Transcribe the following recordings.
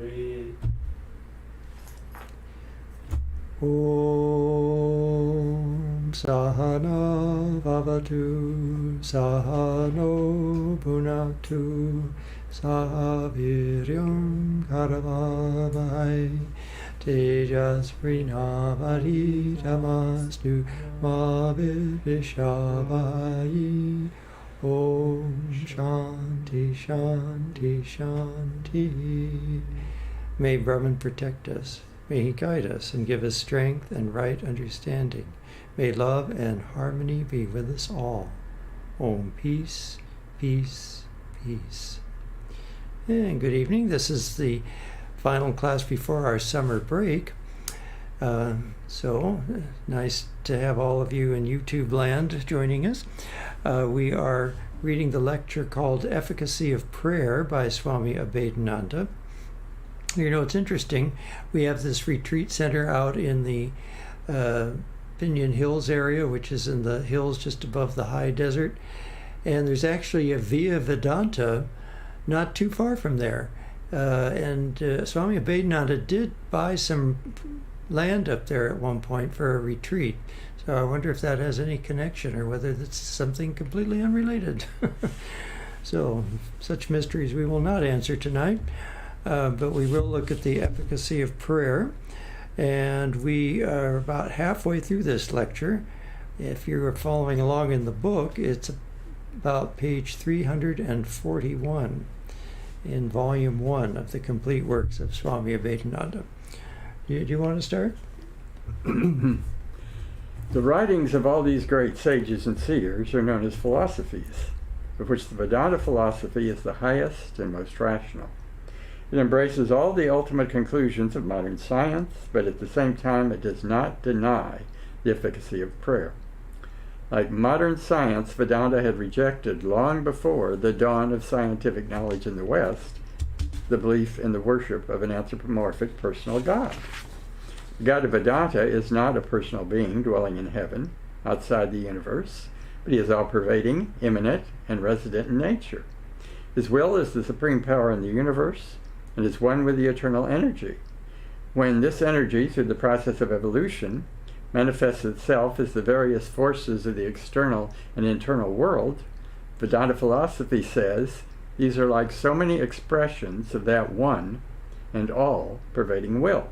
Retreat. Om Sahana Vavatu Sahano Bhunaktu Sahaviryam Karavamai Tejasvinavaditamastu Mavidvishavai. Om Shanti Shanti Shanti. May Brahman protect us. May he guide us and give us strength and right understanding. May love and harmony be with us all. Om, peace, peace, peace. And good evening. This is the final class before our summer break. So nice to have all of you in YouTube land joining us. We are reading the lecture called Efficacy of Prayer by Swami Abhedananda. You know, it's interesting. We have this retreat center out in the Pinion Hills area, which is in the hills just above the high desert. And there's actually a Via Vedanta not too far from there. And Swami Abhedananda did buy some land up there at one point for a retreat. So I wonder if that has any connection or whether that's something completely unrelated. So, such mysteries we will not answer tonight. But we will look at the efficacy of prayer, and we are about halfway through this lecture. If you are following along in the book, it's about page 341 in volume 1 of the complete works of Swami Abhedananda. Do you want to start? The writings of all these great sages and seers are known as philosophies, of which the Vedanta philosophy is the highest and most rational. It embraces all the ultimate conclusions of modern science, but at the same time it does not deny the efficacy of prayer. Like modern science, Vedanta had rejected long before the dawn of scientific knowledge in the West the belief in the worship of an anthropomorphic personal God. The God of Vedanta is not a personal being dwelling in heaven, outside the universe, but he is all-pervading, immanent, and resident in nature. His will is the supreme power in the universe, and is one with the eternal energy. When this energy, through the process of evolution, manifests itself as the various forces of the external and internal world, Vedanta philosophy says these are like so many expressions of that one and all-pervading will.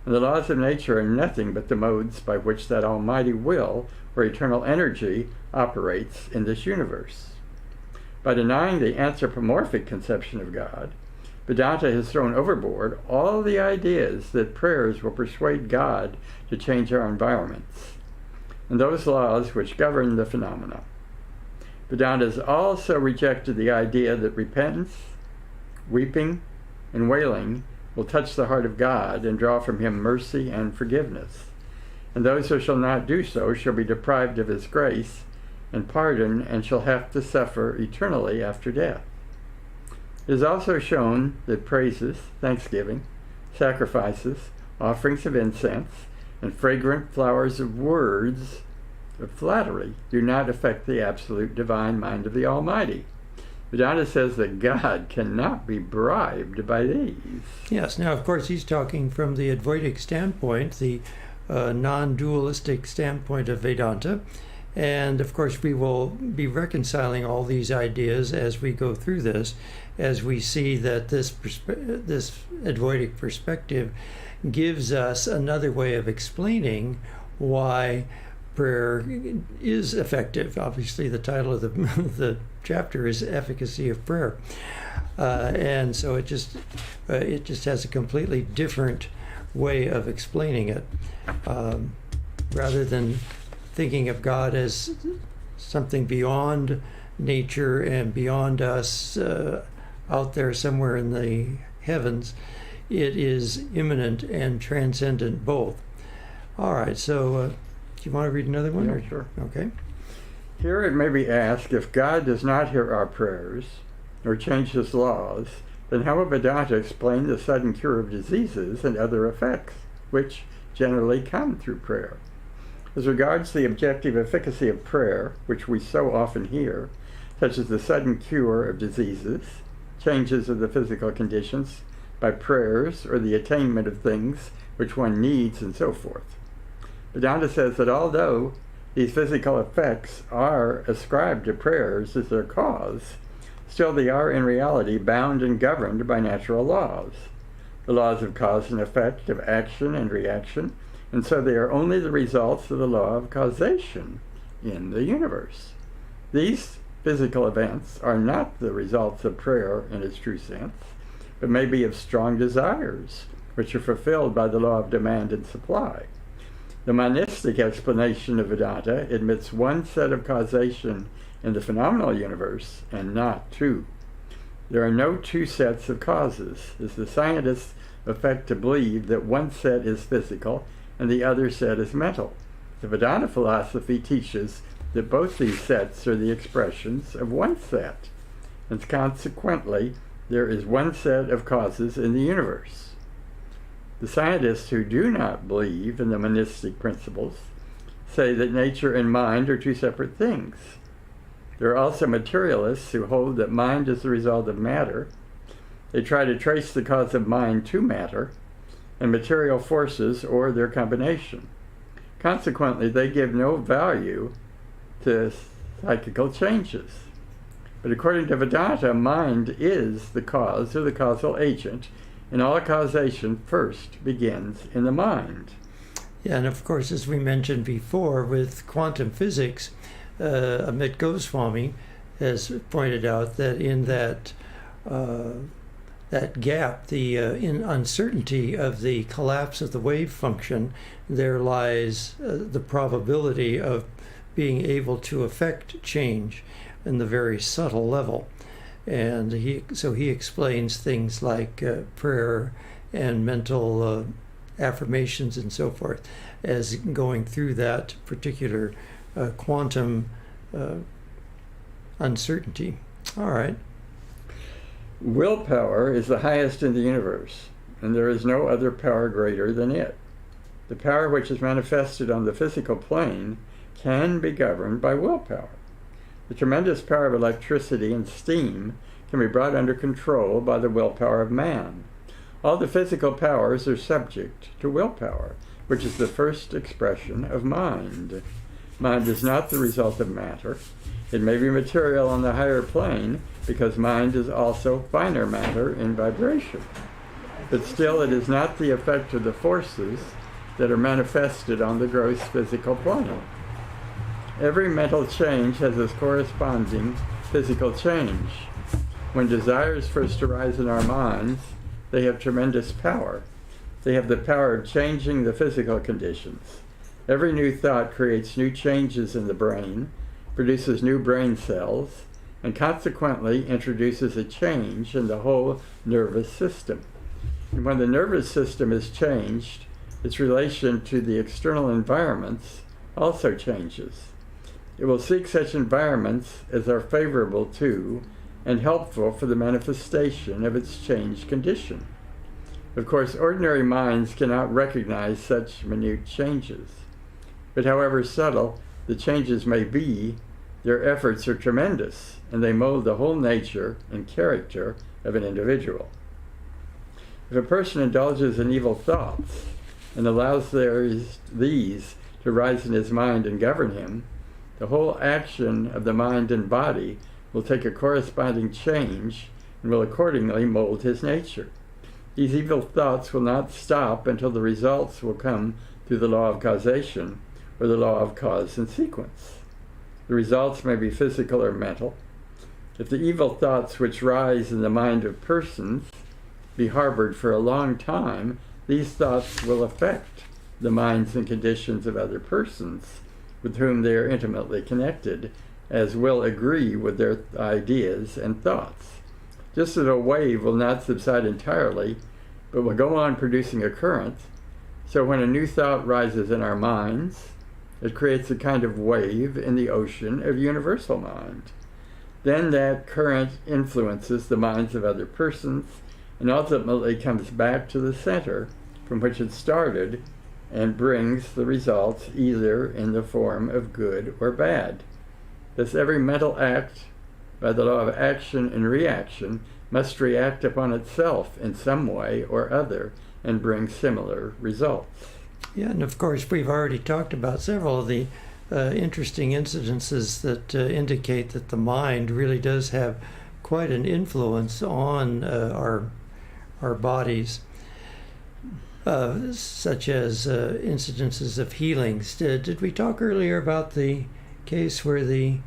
And the laws of nature are nothing but the modes by which that almighty will, or eternal energy, operates in this universe. By denying the anthropomorphic conception of God, Vedanta has thrown overboard all the ideas that prayers will persuade God to change our environments, and those laws which govern the phenomena. Vedanta has also rejected the idea that repentance, weeping, and wailing will touch the heart of God and draw from him mercy and forgiveness. And those who shall not do so shall be deprived of his grace and pardon and shall have to suffer eternally after death. It is also shown that praises, thanksgiving, sacrifices, offerings of incense, and fragrant flowers of words of flattery do not affect the absolute divine mind of the Almighty. Vedanta says that God cannot be bribed by these. Yes, now of course he's talking from the Advaitic standpoint, the non-dualistic standpoint of Vedanta. And of course we will be reconciling all these ideas as we go through this, as we see that this Advaitic perspective gives us another way of explaining why prayer is effective. Obviously the title of the chapter is Efficacy of Prayer. And so it just has a completely different way of explaining it. Rather than thinking of God as something beyond nature and beyond us, out there somewhere in the heavens, it is immanent and transcendent both. All right, so do you want to read another one? Yeah, sure. Okay. Here it may be asked, if God does not hear our prayers or change his laws, then how will Vedanta explain the sudden cure of diseases and other effects, which generally come through prayer? As regards the objective efficacy of prayer, which we so often hear, such as the sudden cure of diseases, changes of the physical conditions, by prayers or the attainment of things which one needs and so forth. Vedanta says that although these physical effects are ascribed to prayers as their cause, still they are in reality bound and governed by natural laws, the laws of cause and effect, of action and reaction, and so they are only the results of the law of causation in the universe. These physical events are not the results of prayer in its true sense, but may be of strong desires, which are fulfilled by the law of demand and supply. The monistic explanation of Vedanta admits one set of causation in the phenomenal universe and not two. There are no two sets of causes, as the scientists affect to believe that one set is physical and the other set is mental. The Vedanta philosophy teaches that both these sets are the expressions of one set, and consequently there is one set of causes in the universe. The scientists who do not believe in the monistic principles say that nature and mind are two separate things. There are also materialists who hold that mind is the result of matter. They try to trace the cause of mind to matter and material forces or their combination. Consequently, they give no value to psychical changes. But according to Vedanta, mind is the cause or the causal agent, and all causation first begins in the mind. Yeah, and of course, as we mentioned before, with quantum physics, Amit Goswami has pointed out that in that gap, the in uncertainty of the collapse of the wave function, there lies the probability of being able to affect change in the very subtle level. And he explains things like prayer and mental affirmations and so forth as going through that particular quantum uncertainty. All right. Willpower is the highest in the universe, and there is no other power greater than it. The power which is manifested on the physical plane can be governed by willpower. The tremendous power of electricity and steam can be brought under control by the willpower of man. All the physical powers are subject to willpower, which is the first expression of mind. Mind is not the result of matter. It may be material on the higher plane because mind is also finer matter in vibration. But still, it is not the effect of the forces that are manifested on the gross physical plane. Every mental change has its corresponding physical change. When desires first arise in our minds, they have tremendous power. They have the power of changing the physical conditions. Every new thought creates new changes in the brain, produces new brain cells, and consequently introduces a change in the whole nervous system. And when the nervous system is changed, its relation to the external environments also changes. It will seek such environments as are favorable to and helpful for the manifestation of its changed condition. Of course, ordinary minds cannot recognize such minute changes. But however subtle the changes may be, their efforts are tremendous, and they mold the whole nature and character of an individual. If a person indulges in evil thoughts and allows these to rise in his mind and govern him, the whole action of the mind and body will take a corresponding change and will accordingly mold his nature. These evil thoughts will not stop until the results will come through the law of causation or the law of cause and sequence. The results may be physical or mental. If the evil thoughts which rise in the mind of persons be harbored for a long time, these thoughts will affect the minds and conditions of other persons with whom they are intimately connected, as will agree with their ideas and thoughts. Just as a wave will not subside entirely, but will go on producing a current, so when a new thought rises in our minds, it creates a kind of wave in the ocean of universal mind. Then that current influences the minds of other persons and ultimately comes back to the center from which it started and brings the results either in the form of good or bad. Thus every mental act, by the law of action and reaction, must react upon itself in some way or other and bring similar results. Yeah, and of course we've already talked about several of the interesting incidences that indicate that the mind really does have quite an influence on our bodies, such as incidences of healings. Did we talk earlier about the case where the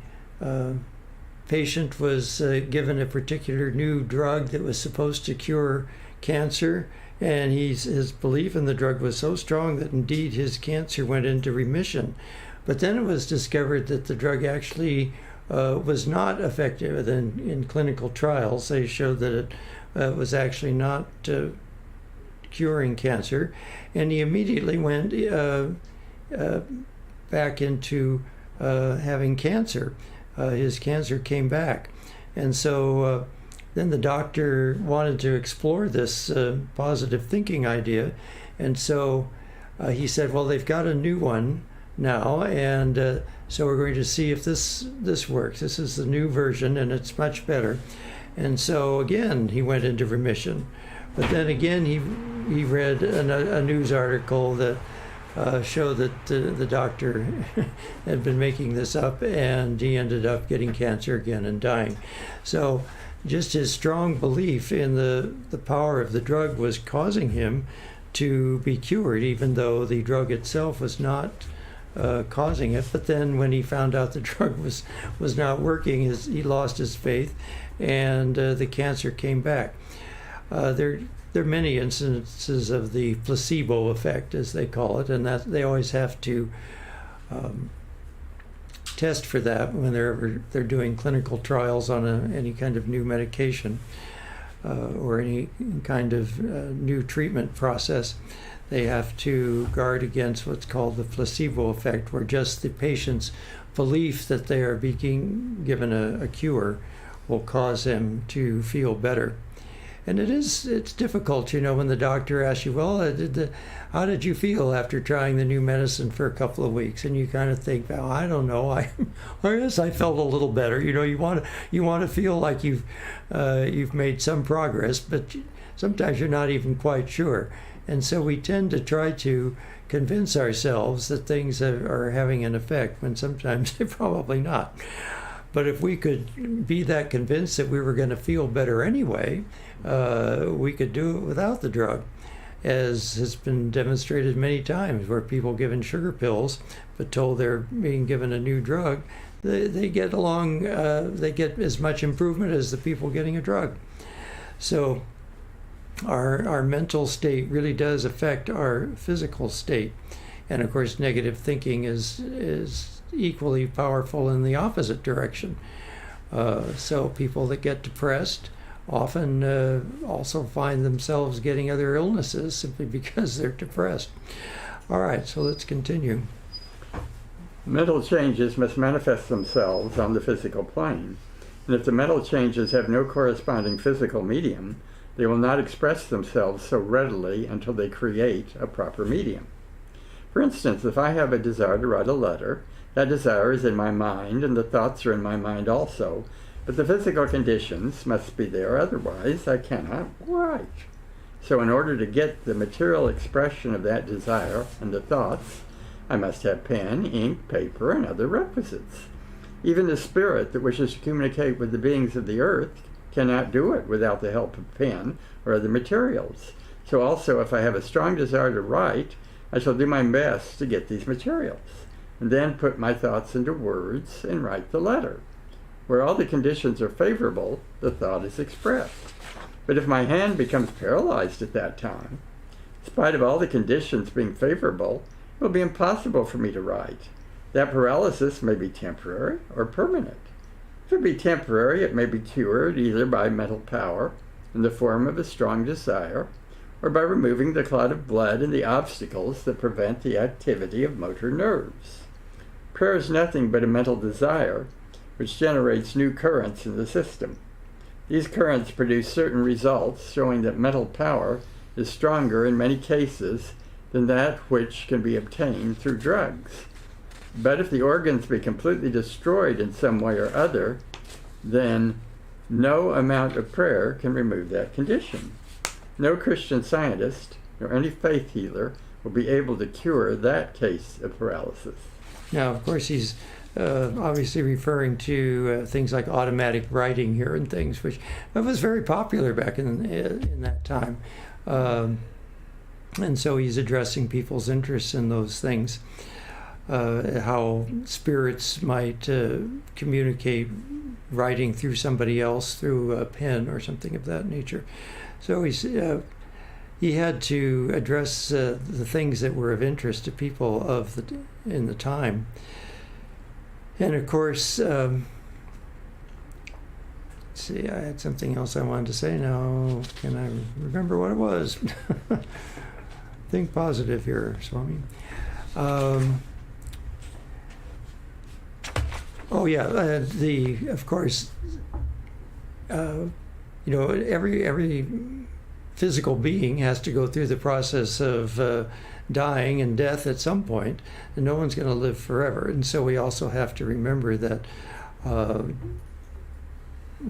patient was given a particular new drug that was supposed to cure cancer, and his belief in the drug was so strong that indeed his cancer went into remission? But then it was discovered that the drug actually was not effective in clinical trials. They showed that it was actually not curing cancer, and he immediately went back into having cancer. His cancer came back, and so then the doctor wanted to explore this positive thinking idea, and so he said, well, they've got a new one now, and so we're going to see if this works. This is the new version, and it's much better. And so again, he went into remission. But then again, he read a news article that showed that the doctor had been making this up, and he ended up getting cancer again and dying. So just his strong belief in the power of the drug was causing him to be cured, even though the drug itself was not causing it. But then when he found out the drug was not working, he lost his faith, and the cancer came back. There are many instances of the placebo effect, as they call it, and that they always have to test for that when they're doing clinical trials on any kind of new medication or any kind of new treatment process. They have to guard against what's called the placebo effect, where just the patient's belief that they are being given a cure will cause them to feel better. And it's difficult, when the doctor asks you, well, how did you feel after trying the new medicine for a couple of weeks? And you kind of think, well, I don't know. I guess I felt a little better. You want to feel like you've made some progress, but sometimes you're not even quite sure. And so we tend to try to convince ourselves that things are having an effect when sometimes they're probably not. But if we could be that convinced that we were going to feel better anyway, we could do it without the drug, as has been demonstrated many times, where people given sugar pills but told they're being given a new drug, they get along, they get as much improvement as the people getting a drug. So our mental state really does affect our physical state. And of course, negative thinking is equally powerful in the opposite direction. So people that get depressed often also find themselves getting other illnesses simply because they're depressed. All right, so let's continue. Mental changes must manifest themselves on the physical plane, and if the mental changes have no corresponding physical medium, they will not express themselves so readily until they create a proper medium. For instance, if I have a desire to write a letter, that desire is in my mind, and the thoughts are in my mind also, but the physical conditions must be there, otherwise I cannot write. So in order to get the material expression of that desire and the thoughts, I must have pen, ink, paper, and other requisites. Even the spirit that wishes to communicate with the beings of the earth cannot do it without the help of pen or other materials. So also, if I have a strong desire to write, I shall do my best to get these materials, and then put my thoughts into words and write the letter. Where all the conditions are favorable, the thought is expressed. But if my hand becomes paralyzed at that time, in spite of all the conditions being favorable, it will be impossible for me to write. That paralysis may be temporary or permanent. If it be temporary, it may be cured either by mental power in the form of a strong desire, or by removing the clot of blood and the obstacles that prevent the activity of motor nerves. Prayer is nothing but a mental desire which generates new currents in the system. These currents produce certain results, showing that mental power is stronger in many cases than that which can be obtained through drugs. But if the organs be completely destroyed in some way or other, then No amount of prayer can remove that condition. No Christian scientist nor any faith healer will be able to cure that case of paralysis. Now, of course, he's obviously referring to things like automatic writing here and things, which was very popular back in that time. And so he's addressing people's interests in those things, how spirits might communicate writing through somebody else through a pen or something of that nature. So he had to address the things that were of interest to people in the time. And of course, let's see, I had something else I wanted to say now. Can I remember what it was? Think positive here, Swami. Of course, every physical being has to go through the process of dying and death at some point, and no one's going to live forever. And so we also have to remember that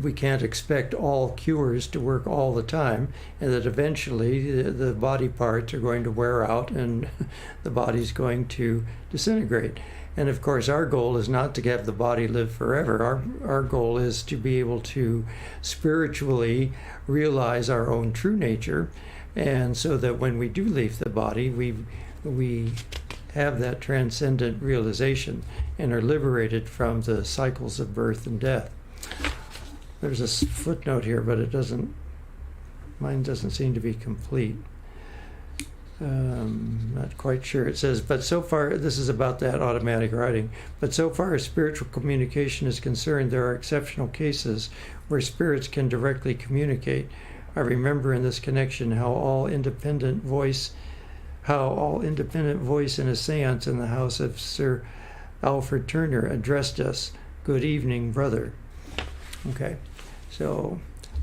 we can't expect all cures to work all the time, and that eventually the body parts are going to wear out and the body's going to disintegrate. And of course, our goal is not to have the body live forever. Our goal is to be able to spiritually realize our own true nature, and so that when we do leave the body, we have that transcendent realization and are liberated from the cycles of birth and death. There's a footnote here, but mine doesn't seem to be complete. Not quite sure. It says, but so far, this is about that automatic writing, but so far as spiritual communication is concerned, there are exceptional cases where spirits can directly communicate. I remember in this connection how all independent voice in a seance in the house of Sir Alfred Turner addressed us, "Good evening, brother." Okay, so,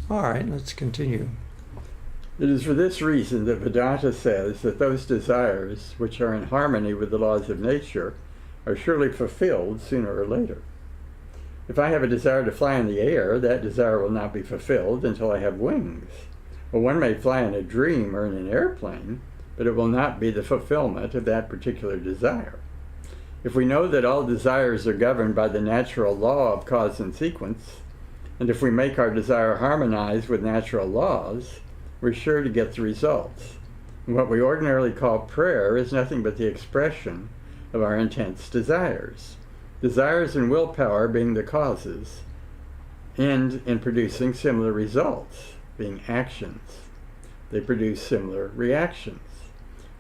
all right, let's continue. It is for this reason that Vedanta says that those desires which are in harmony with the laws of nature are surely fulfilled sooner or later. If I have a desire to fly in the air, that desire will not be fulfilled until I have wings. Well, one may fly in a dream or in an airplane, but it will not be the fulfillment of that particular desire. If we know that all desires are governed by the natural law of cause and sequence, and if we make our desire harmonize with natural laws, we're sure to get the results. And what we ordinarily call prayer is nothing but the expression of our intense desires. Desires and willpower being the causes, end in producing similar results, being actions. They produce similar reactions.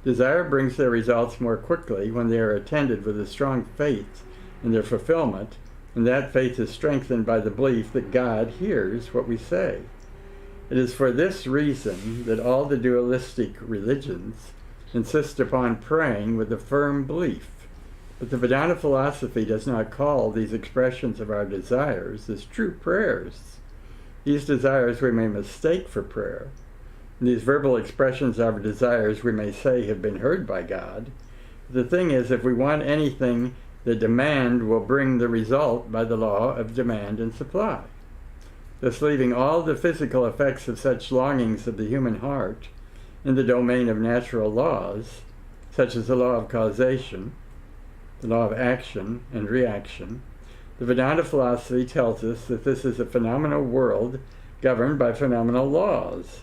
Desire brings their results more quickly when they are attended with a strong faith in their fulfillment, and that faith is strengthened by the belief that God hears what we say. It is for this reason that all the dualistic religions insist upon praying with a firm belief. But the Vedanta philosophy does not call these expressions of our desires as true prayers. These desires we may mistake for prayer. And these verbal expressions of our desires we may say have been heard by God. The thing is, if we want anything, the demand will bring the result by the law of demand and supply. Thus leaving all the physical effects of such longings of the human heart in the domain of natural laws, such as the law of causation, the law of action and reaction, the Vedanta philosophy tells us that this is a phenomenal world governed by phenomenal laws,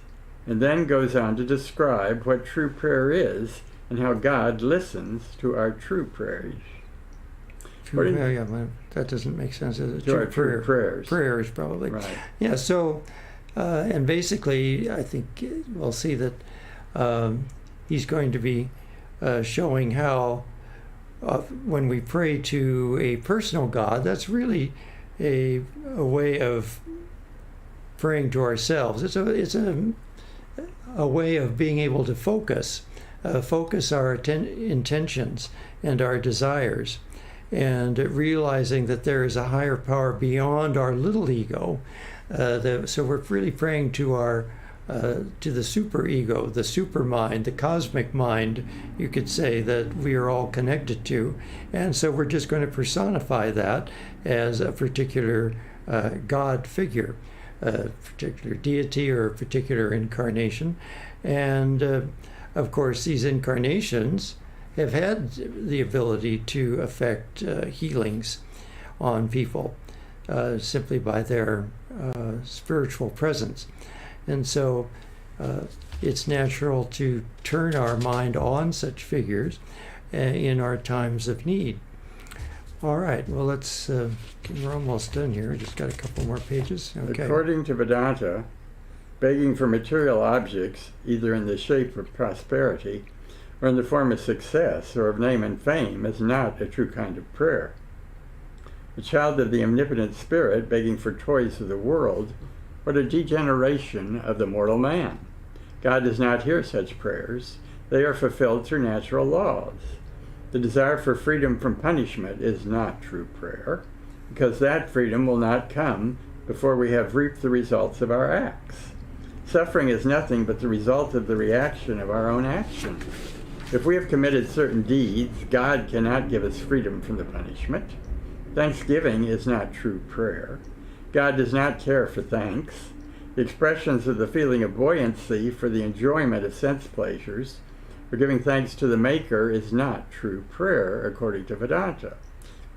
and then goes on to describe what true prayer is and how God listens to our true prayers. That doesn't make sense. True prayers. Prayers, probably. Right. Yeah, so, and basically, I think we'll see that he's going to be showing how when we pray to a personal God, that's really a way of praying to ourselves. It's a way of being able to focus our intentions and our desires, and realizing that there is a higher power beyond our little ego. So we're really praying to to the super ego, the super mind, the cosmic mind, you could say, that we are all connected to. And so we're just going to personify that as a particular God figure. a particular deity or a particular incarnation. And of course, these incarnations have had the ability to affect healings on people simply by their spiritual presence. And so it's natural to turn our mind on such figures in our times of need. All right, well, we're almost done here. Just got a couple more pages. Okay. According to Vedanta, begging for material objects, either in the shape of prosperity or in the form of success or of name and fame, is not a true kind of prayer. The child of the omnipotent spirit begging for toys of the world, what a degeneration of the mortal man. God does not hear such prayers. They are fulfilled through natural laws. The desire for freedom from punishment is not true prayer, because that freedom will not come before we have reaped the results of our acts. Suffering is nothing but the result of the reaction of our own actions. If we have committed certain deeds, God cannot give us freedom from the punishment. Thanksgiving is not true prayer. God does not care for thanks. The expressions of the feeling of buoyancy for the enjoyment of sense pleasures, or giving thanks to the Maker, is not true prayer, according to Vedanta.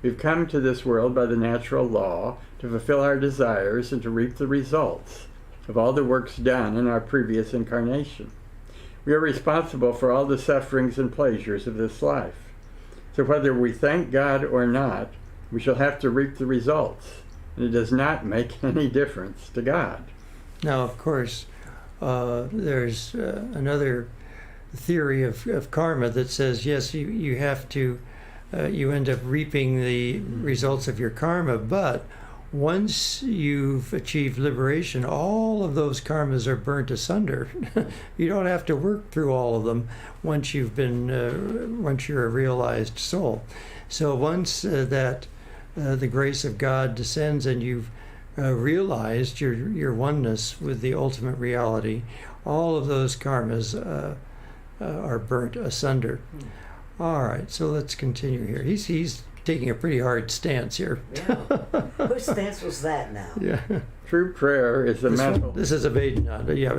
We've come to this world by the natural law to fulfill our desires and to reap the results of all the works done in our previous incarnation. We are responsible for all the sufferings and pleasures of this life. So whether we thank God or not, we shall have to reap the results, and it does not make any difference to God. Now, of course, there's another theory of karma that says, yes, you have to, you end up reaping the results of your karma, but once you've achieved liberation, all of those karmas are burnt asunder. You don't have to work through all of them once you're a realized soul. So once the grace of God descends and you've realized your oneness with the ultimate reality, all of those karmas are burnt asunder. All right, so let's continue here. He's taking a pretty hard stance here. Yeah. Whose stance was that now? Yeah. True prayer is a mental... This is Abhedananda, yeah.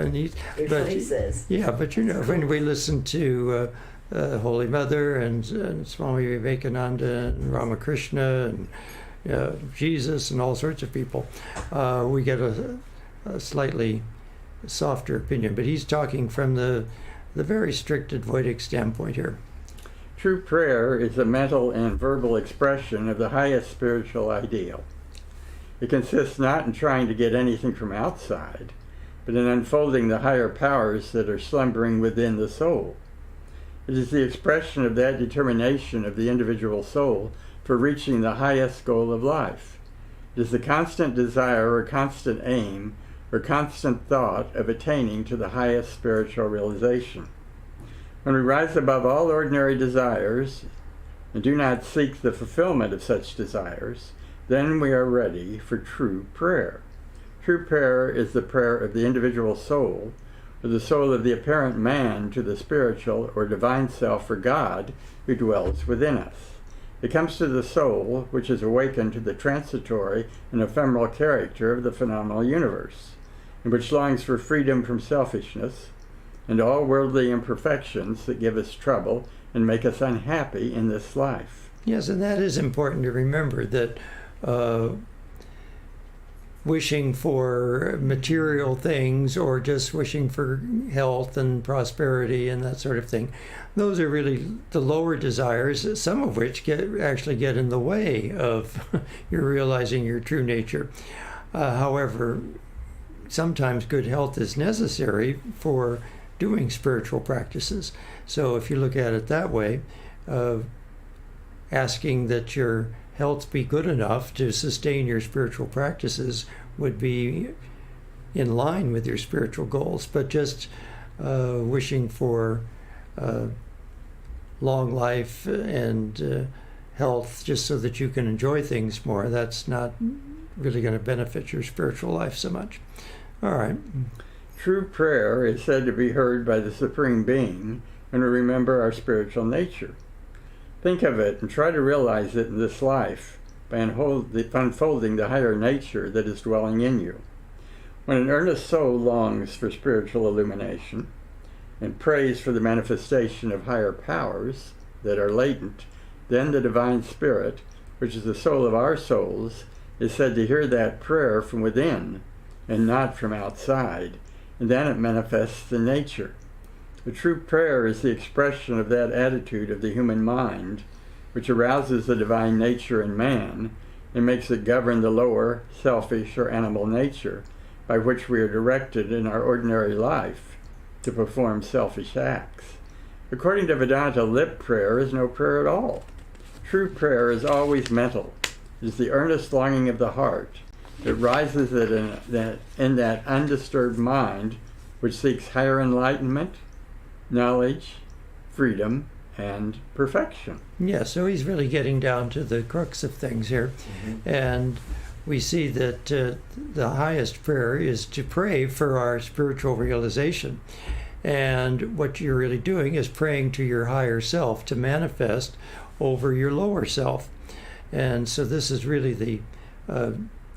Here's what he says. Yeah, but when we listen to Holy Mother and Swami Abhedananda and Ramakrishna and Jesus and all sorts of people, we get a slightly softer opinion. But he's talking from the very strict Advaitic standpoint here. True prayer is a mental and verbal expression of the highest spiritual ideal. It consists not in trying to get anything from outside, but in unfolding the higher powers that are slumbering within the soul. It is the expression of that determination of the individual soul for reaching the highest goal of life. It is the constant desire or constant aim or constant thought of attaining to the highest spiritual realization. When we rise above all ordinary desires and do not seek the fulfillment of such desires, then we are ready for true prayer. True prayer is the prayer of the individual soul, or the soul of the apparent man to the spiritual or divine self or God who dwells within us. It comes to the soul, which is awakened to the transitory and ephemeral character of the phenomenal universe, and which longs for freedom from selfishness and all worldly imperfections that give us trouble and make us unhappy in this life. Yes, and that is important to remember, that wishing for material things or just wishing for health and prosperity and that sort of thing, those are really the lower desires, some of which actually get in the way of your realizing your true nature. However, sometimes good health is necessary for doing spiritual practices. So if you look at it that way, asking that your health be good enough to sustain your spiritual practices would be in line with your spiritual goals. But just wishing for long life and health just so that you can enjoy things more, that's not really going to benefit your spiritual life so much. All right. True prayer is said to be heard by the Supreme Being when we remember our spiritual nature. Think of it and try to realize it in this life by unfolding the higher nature that is dwelling in you. When an earnest soul longs for spiritual illumination and prays for the manifestation of higher powers that are latent, then the divine spirit, which is the soul of our souls, is said to hear that prayer from within and not from outside, and then it manifests in nature. The true prayer is the expression of that attitude of the human mind, which arouses the divine nature in man and makes it govern the lower, selfish, or animal nature, by which we are directed in our ordinary life to perform selfish acts. According to Vedanta, lip prayer is no prayer at all. True prayer is always mental. It is the earnest longing of the heart. It rises in that undisturbed mind which seeks higher enlightenment, knowledge, freedom, and perfection. Yeah, so he's really getting down to the crux of things here. And we see that the highest prayer is to pray for our spiritual realization. And what you're really doing is praying to your higher self to manifest over your lower self. And so this is really the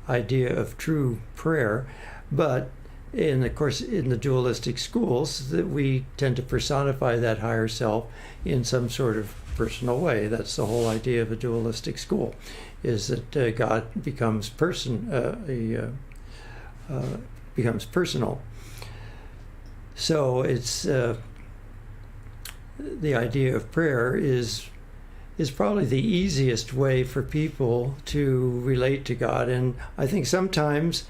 idea of true prayer. But of course, in the dualistic schools, that we tend to personify that higher self in some sort of personal way. That's the whole idea of a dualistic school, is that God becomes becomes personal. So it's the idea of prayer is probably the easiest way for people to relate to God. And I think sometimes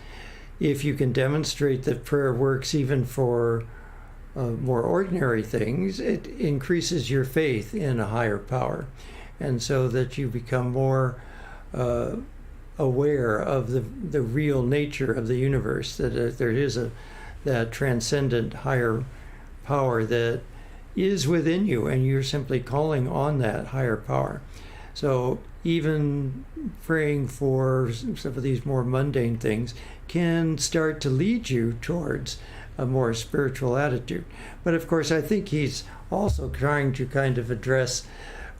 if you can demonstrate that prayer works even for more ordinary things, it increases your faith in a higher power. And so that you become more aware of the real nature of the universe, that there is that transcendent higher power that is within you, and you're simply calling on that higher power. So even praying for some of these more mundane things can start to lead you towards a more spiritual attitude. But of course, I think he's also trying to kind of address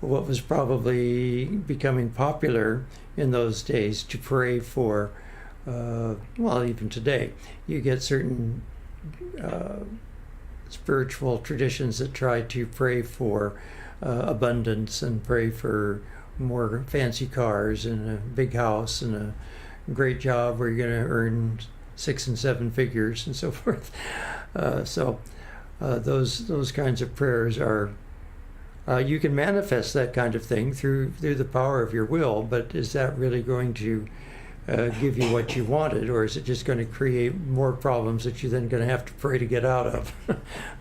what was probably becoming popular in those days, to pray for, well, even today, you get certain spiritual traditions that try to pray for abundance and pray for more fancy cars and a big house and a great job where you're going to earn 6 and 7 figures and so forth. Those kinds of prayers are, you can manifest that kind of thing through the power of your will, but is that really going to give you what you wanted, or is it just going to create more problems that you're then going to have to pray to get out of?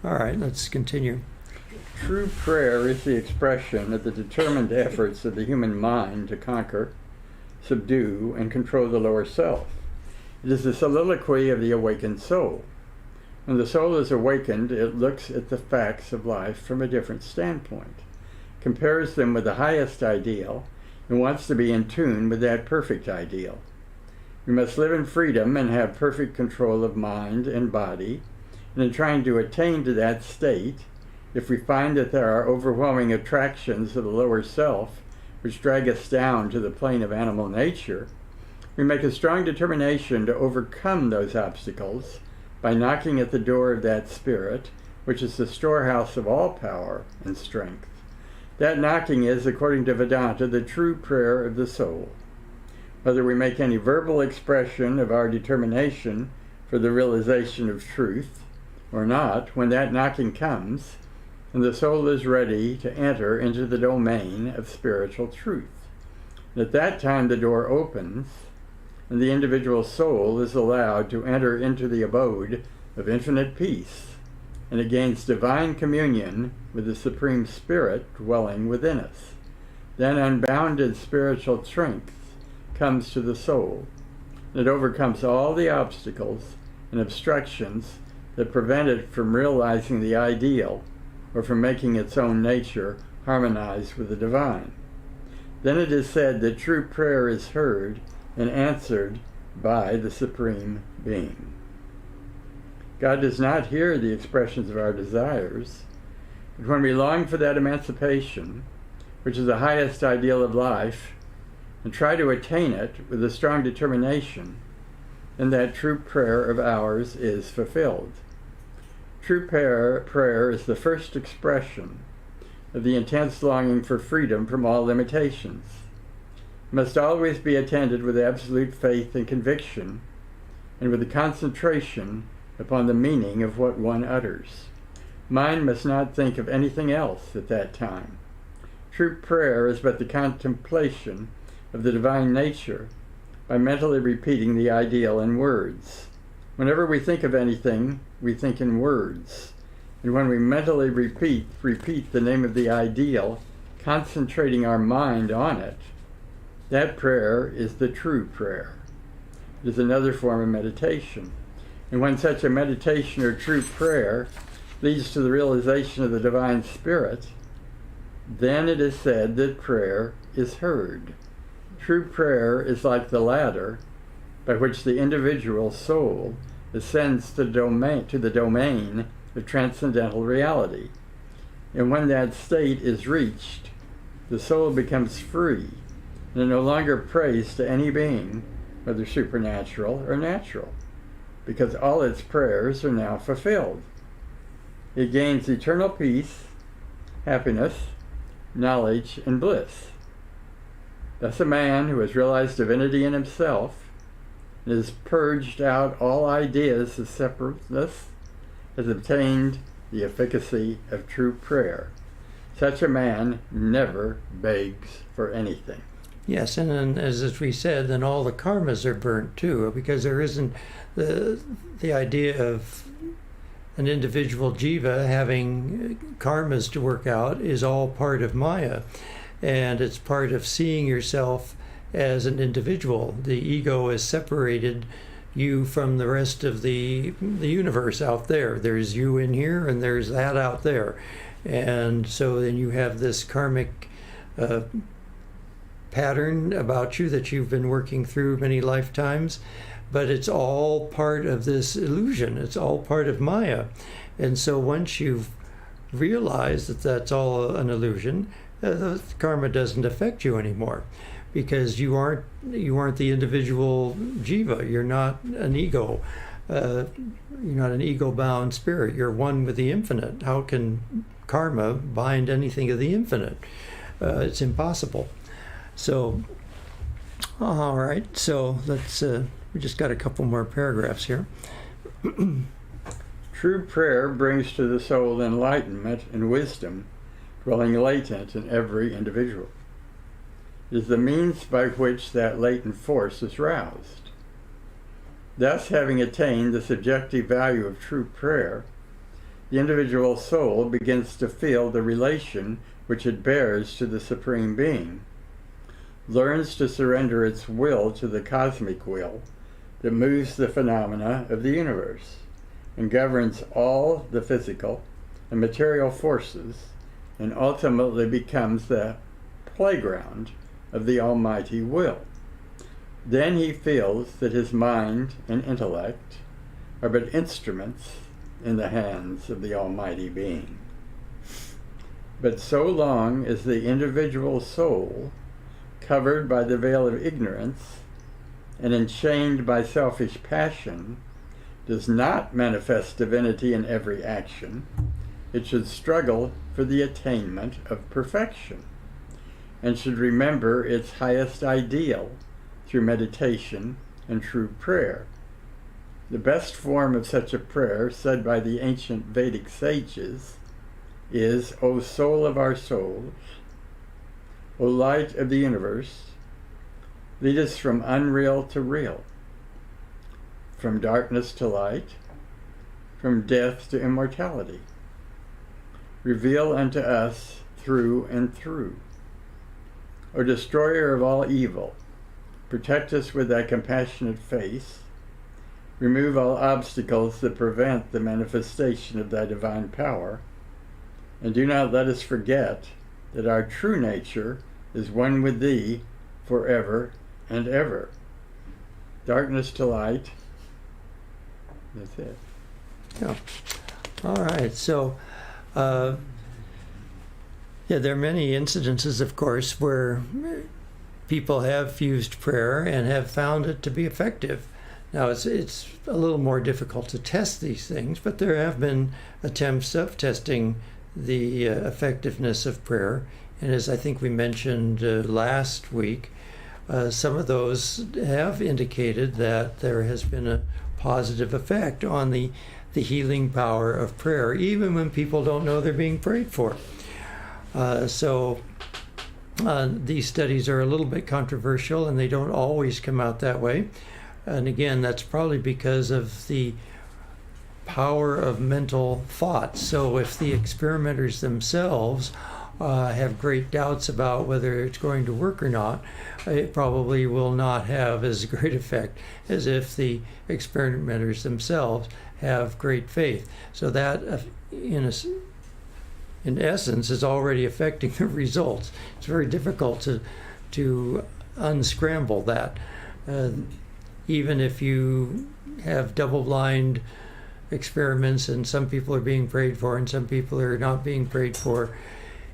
All right, let's continue. True prayer is the expression of the determined efforts of the human mind to conquer, subdue, and control the lower self. It is the soliloquy of the awakened soul. When the soul is awakened, it looks at the facts of life from a different standpoint, compares them with the highest ideal, and wants to be in tune with that perfect ideal. We must live in freedom and have perfect control of mind and body, and in trying to attain to that state, if we find that there are overwhelming attractions of the lower self which drag us down to the plane of animal nature, we make a strong determination to overcome those obstacles by knocking at the door of that spirit, which is the storehouse of all power and strength. That knocking is, according to Vedanta, the true prayer of the soul. Whether we make any verbal expression of our determination for the realization of truth or not, when that knocking comes, and the soul is ready to enter into the domain of spiritual truth. And at that time the door opens, and the individual soul is allowed to enter into the abode of infinite peace, and it gains divine communion with the Supreme Spirit dwelling within us. Then unbounded spiritual strength comes to the soul, and it overcomes all the obstacles and obstructions that prevent it from realizing the ideal or from making its own nature harmonize with the divine. Then it is said that true prayer is heard and answered by the Supreme Being. God does not hear the expressions of our desires, but when we long for that emancipation, which is the highest ideal of life, and try to attain it with a strong determination, and that true prayer of ours is fulfilled. True prayer is the first expression of the intense longing for freedom from all limitations. It must always be attended with absolute faith and conviction, and with a concentration upon the meaning of what one utters. Mind must not think of anything else at that time. True prayer is but the contemplation of the divine nature by mentally repeating the ideal in words. Whenever we think of anything, we think in words. And when we mentally repeat the name of the ideal, concentrating our mind on it, that prayer is the true prayer. It is another form of meditation. And when such a meditation or true prayer leads to the realization of the divine spirit, then it is said that prayer is heard. True prayer is like the ladder by which the individual soul ascends to the domain of transcendental reality. And when that state is reached, the soul becomes free, and it no longer prays to any being, whether supernatural or natural, because all its prayers are now fulfilled. It gains eternal peace, happiness, knowledge, and bliss. Thus a man who has realized divinity in himself and has purged out all ideas of separateness has obtained the efficacy of true prayer. Such a man never begs for anything. Yes, and then, as we said, then all the karmas are burnt too, because there isn't the idea of an individual jiva having karmas to work out is all part of Maya, and it's part of seeing yourself as an individual. The ego has separated you from the rest of the universe out there. There's you in here, and there's that out there, and so then you have this karmic pattern about you that you've been working through many lifetimes, but it's all part of this illusion. It's all part of Maya. And so once you've realized that that's all an illusion, the karma doesn't affect you anymore, because you aren't the individual jiva. You're not an ego. You're not an ego-bound spirit. You're one with the infinite. How can karma bind anything of the infinite? It's impossible. So, all right. So let's. We just got a couple more paragraphs here. True prayer brings to the soul enlightenment and wisdom, dwelling latent in every individual. It is the means by which that latent force is roused. Thus, having attained the subjective value of true prayer, the individual soul begins to feel the relation which it bears to the Supreme Being, learns to surrender its will to the cosmic will that moves the phenomena of the universe and governs all the physical and material forces, and ultimately becomes the playground of the Almighty Will. Then he feels that his mind and intellect are but instruments in the hands of the Almighty Being. But so long as the individual soul, covered by the veil of ignorance and enchained by selfish passion, does not manifest divinity in every action, it should struggle for the attainment of perfection, and should remember its highest ideal through meditation and true prayer. The best form of such a prayer, said by the ancient Vedic sages, is, O soul of our souls, O light of the universe, lead us from unreal to real, from darkness to light, from death to immortality. Reveal unto us through and through. O destroyer of all evil, protect us with thy compassionate face. Remove all obstacles that prevent the manifestation of thy divine power. And do not let us forget that our true nature is one with thee forever and ever. Darkness to light. That's it. Yeah. All right. So, there are many incidences, of course, where people have used prayer and have found it to be effective. Now, it's a little more difficult to test these things, but there have been attempts of testing the effectiveness of prayer. And as I think we mentioned last week, some of those have indicated that there has been a positive effect on the healing power of prayer, even when people don't know they're being prayed for. So these studies are a little bit controversial, and they don't always come out that way. And again, that's probably because of the power of mental thought. So if the experimenters themselves have great doubts about whether it's going to work or not, it probably will not have as great effect as if the experimenters themselves have great faith. So that, in essence, is already affecting the results. It's very difficult to unscramble that. Even if you have double-blind experiments and some people are being prayed for and some people are not being prayed for,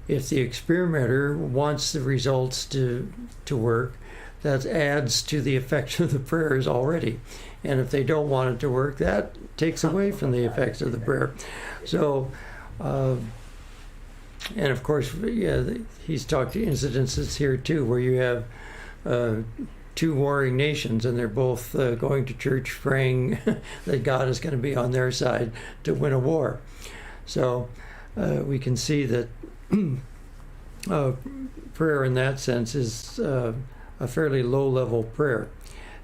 if the experimenter wants the results to work, that adds to the effect of the prayers already. And if they don't want it to work, that takes away from the effects of the prayer. So, and of course, he's talked to incidences here too, where you have two warring nations, and they're both going to church praying that God is going to be on their side to win a war. So we can see that prayer in that sense is a fairly low-level prayer.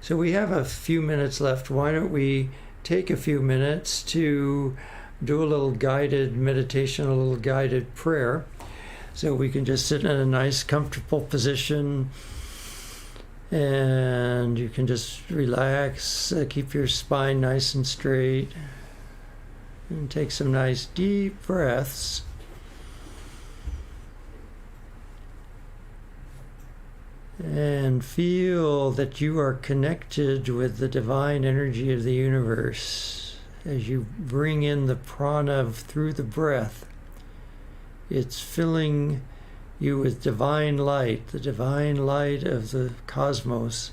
So we have a few minutes left. Why don't we take a few minutes to do a little guided meditation, a little guided prayer. So we can just sit in a nice, comfortable position, and you can just relax, keep your spine nice and straight, and take some nice deep breaths. And feel that you are connected with the divine energy of the universe. As you bring in the prana through the breath, it's filling you with divine light, the divine light of the cosmos.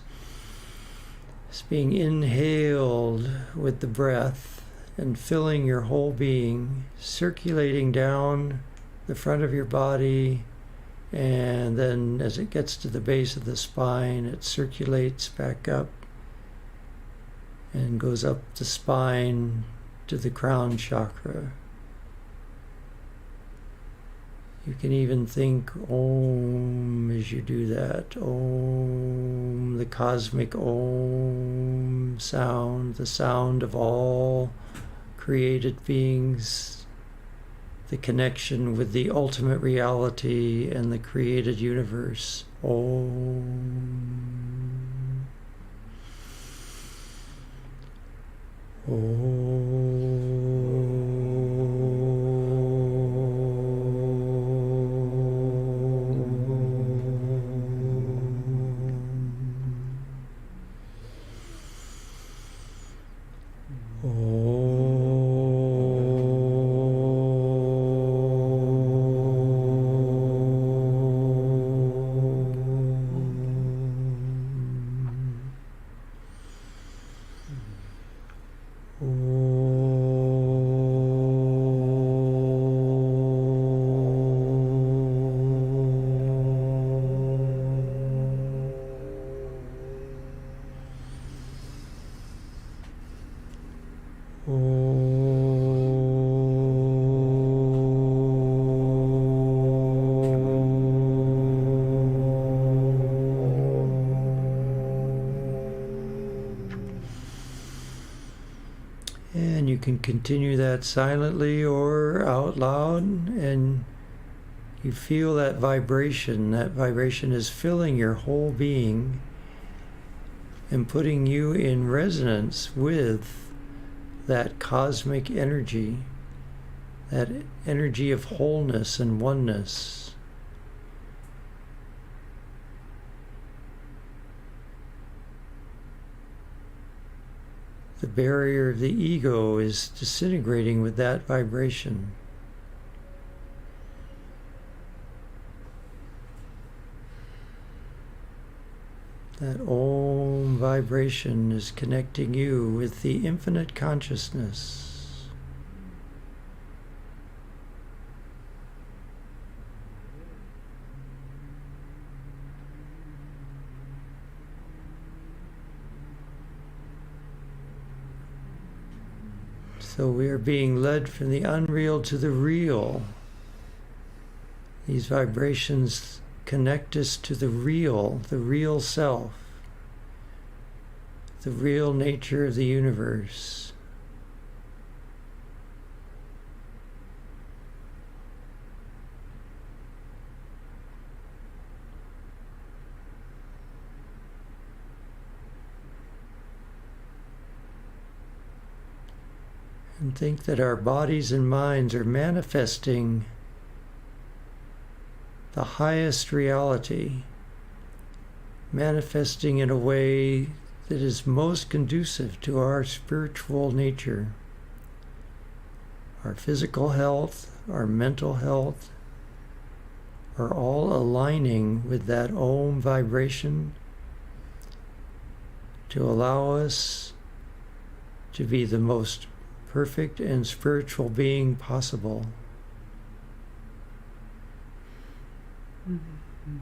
It's being inhaled with the breath and filling your whole being, circulating down the front of your body, and then as it gets to the base of the spine, it circulates back up and goes up the spine to the crown chakra. You can even think Om as you do that. Om, the cosmic Om sound, the sound of all created beings, the connection with the ultimate reality and the created universe. Om. And you can continue that silently or out loud, and you feel that vibration. That vibration is filling your whole being and putting you in resonance with that cosmic energy, that energy of wholeness and oneness. The barrier of the ego is disintegrating with that vibration. That Om vibration is connecting you with the infinite consciousness. So we are being led from the unreal to the real. These vibrations connect us to the real self, the real nature of the universe. And think that our bodies and minds are manifesting the highest reality, manifesting in a way that is most conducive to our spiritual nature. Our physical health, our mental health are all aligning with that Om vibration to allow us to be the most perfect and spiritual being possible. Mm-hmm.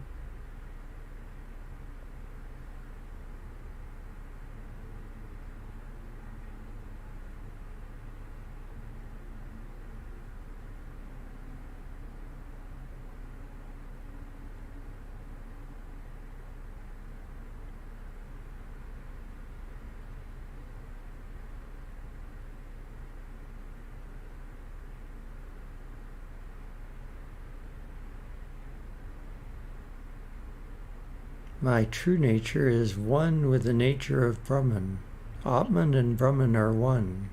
My true nature is one with the nature of Brahman. Atman and Brahman are one.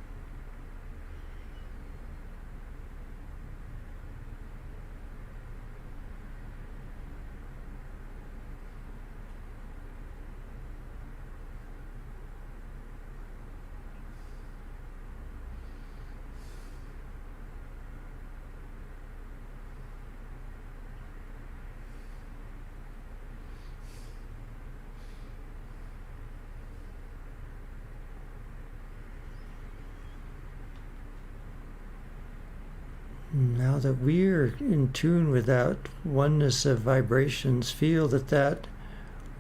Now that we're in tune with that oneness of vibrations, feel that that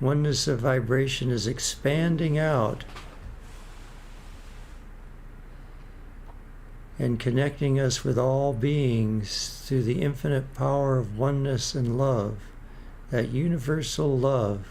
oneness of vibration is expanding out and connecting us with all beings through the infinite power of oneness and love, that universal love.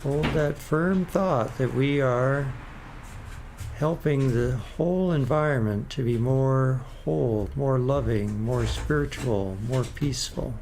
Hold that firm thought that we are helping the whole environment to be more whole, more loving, more spiritual, more peaceful.